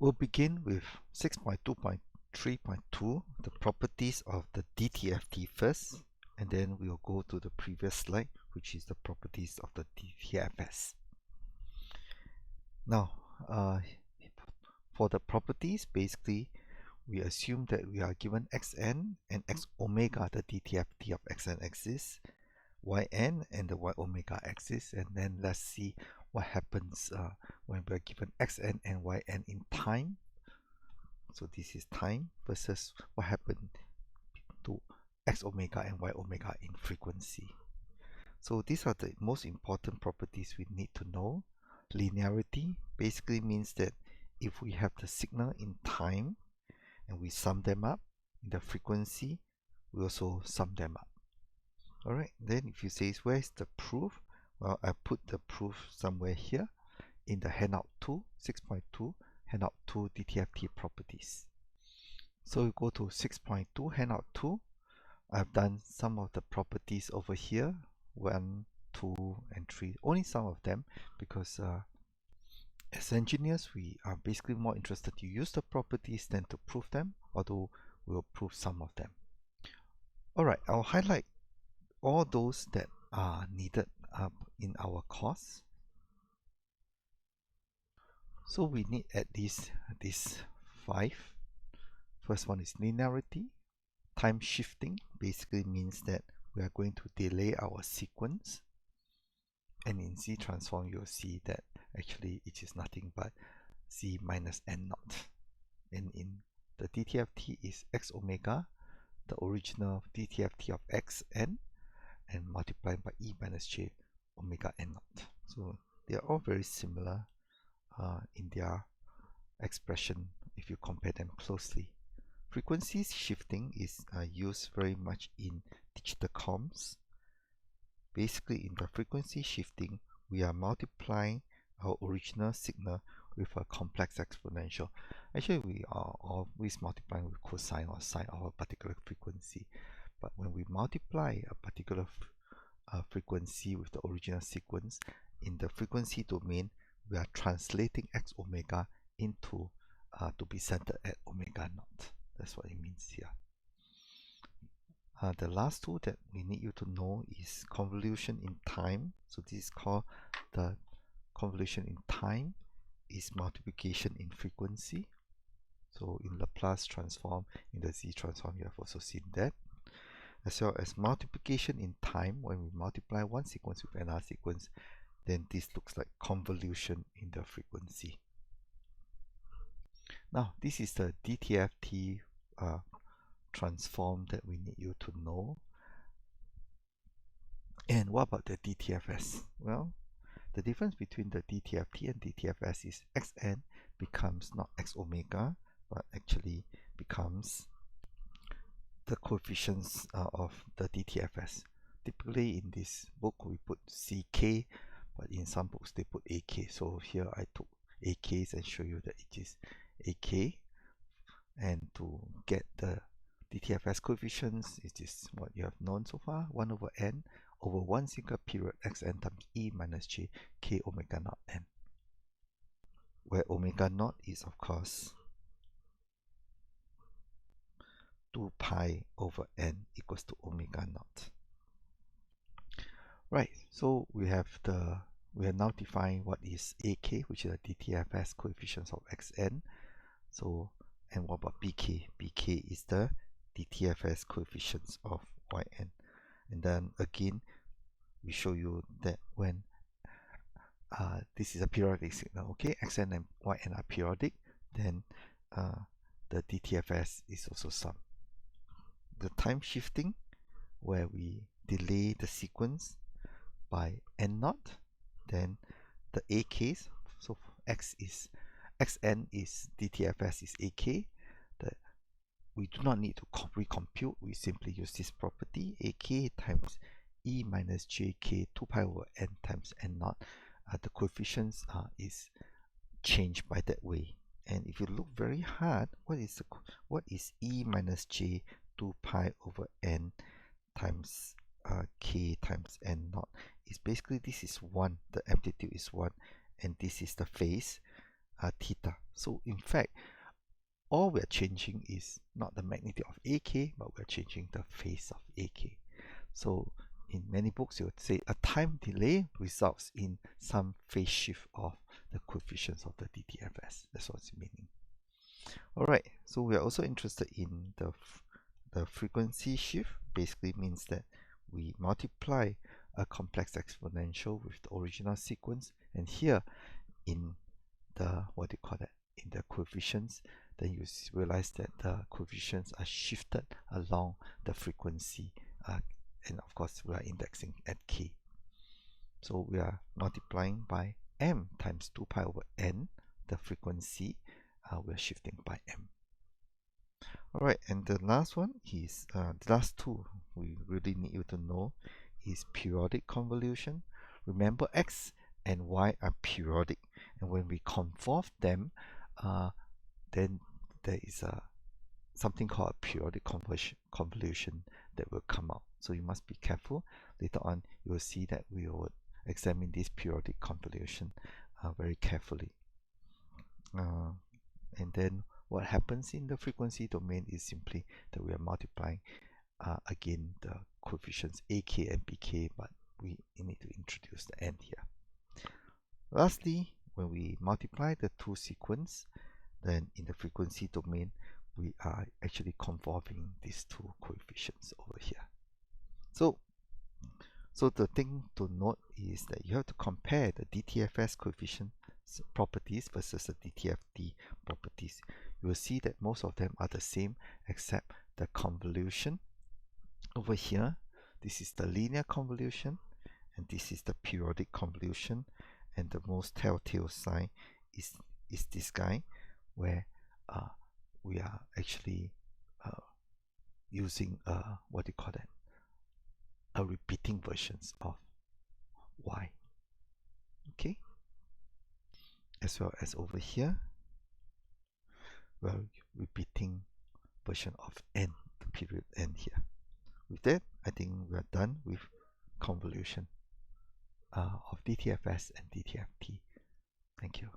We'll begin with 6.2.3.2, the properties of the DTFT first, and then we'll go to the previous slide, which is the properties of the DTFS. Now, for the properties, basically, we assume that we are given xn and x omega, the DTFT of xn axis, yn and the y omega axis, and then let's see what happens when we are given xn and yn in time. So this is time versus what happened to x omega and y omega in frequency. So these are the most important properties we need to know. Linearity basically means that if we have the signal in time and we sum them up in the frequency, we also sum them up. Alright, then if you say where is the proof? Well, I put the proof somewhere here in the handout 2, 6.2, handout 2 DTFT properties. So we go to 6.2, handout 2. I've done some of the properties over here, 1, 2, and 3, only some of them, because as engineers, we are basically more interested to use the properties than to prove them, although we'll prove some of them. Alright, I'll highlight all those that are needed in our course. So we need at least these 5. First one is linearity. Time shifting basically means that we are going to delay our sequence, and in Z transform you'll see that actually it is nothing but Z minus N naught, and in the DTFT is x omega, the original DTFT of xn, and multiplied by e minus j omega n naught. So they are all very similar in their expression if you compare them closely. Frequency shifting is used very much in digital comms. Basically, in the frequency shifting, we are multiplying our original signal with a complex exponential. Actually, we are always multiplying with cosine or sine of a particular frequency. But when we multiply a particular frequency with the original sequence, in the frequency domain, we are translating x omega into to be centered at omega naught. That's what it means here. The last two that we need you to know is convolution in time. So this is called the convolution in time is multiplication in frequency. So in Laplace transform, in the Z transform, you have also seen that. As well as multiplication in time, when we multiply one sequence with another sequence, then this looks like convolution in the frequency. Now, this is the DTFT transform that we need you to know. And what about the DTFS? Well, the difference between the DTFT and DTFS is xn becomes not x omega, but actually becomes the coefficients of the DTFS. Typically in this book we put CK, but in some books they put AK. So here I took AKs and show you that it is AK. And to get the DTFS coefficients, it is what you have known so far, 1 over n over one single period xn times e minus j k omega naught n, where omega naught is of course 2 pi over n equals to omega naught. Right, so we have now defined what is AK, which is the DTFS coefficients of xn. So, and what about BK? BK is the DTFS coefficients of yn. And then again, we show you that when this is a periodic signal, okay, xn and yn are periodic, then the DTFS is also sum. The time shifting, where we delay the sequence by n naught, then the AKs, so xn is DTFS is AK. We do not need to recompute, we simply use this property, AK times e minus jk 2 pi over n times n naught. The coefficients is changed by that way. And if you look very hard, what is e minus j 2 pi over n times k times n naught? Is basically this is 1, the amplitude is 1, and this is the phase. theta. So in fact, all we're changing is not the magnitude of AK, but we're changing the phase of AK. So in many books, you would say a time delay results in some phase shift of the coefficients of the DTFS. That's what's meaning. All right, so we are also interested in the frequency shift. Basically means that we multiply a complex exponential with the original sequence, and here in the, what do you call that, in the coefficients, then you realize that the coefficients are shifted along the frequency, and of course we are indexing at k. So we are multiplying by m times 2 pi over n, the frequency, we are shifting by m. Alright, and the last one is, the last two we really need you to know is periodic convolution. Remember, x and y are periodic, and when we convolve them, then there is something called a periodic convolution that will come out. So you must be careful. Later on, you will see that we will examine this periodic convolution very carefully. And then what happens in the frequency domain is simply that we are multiplying again the coefficients AK and BK, but we need to introduce the n here. Lastly, when we multiply the two sequence, then in the frequency domain, we are actually convolving these two coefficients over here. So the thing to note is that you have to compare the DTFS coefficient properties versus the DTFT properties. You will see that most of them are the same except the convolution. Over here, this is the linear convolution, and this is the periodic convolution, and the most telltale sign is this guy, where we are actually using what do you call that, a repeating versions of y. Okay, as well as over here, we're repeating version of n, the period n here. With that, I think we are done with convolution of DTFS and DTFT. Thank you.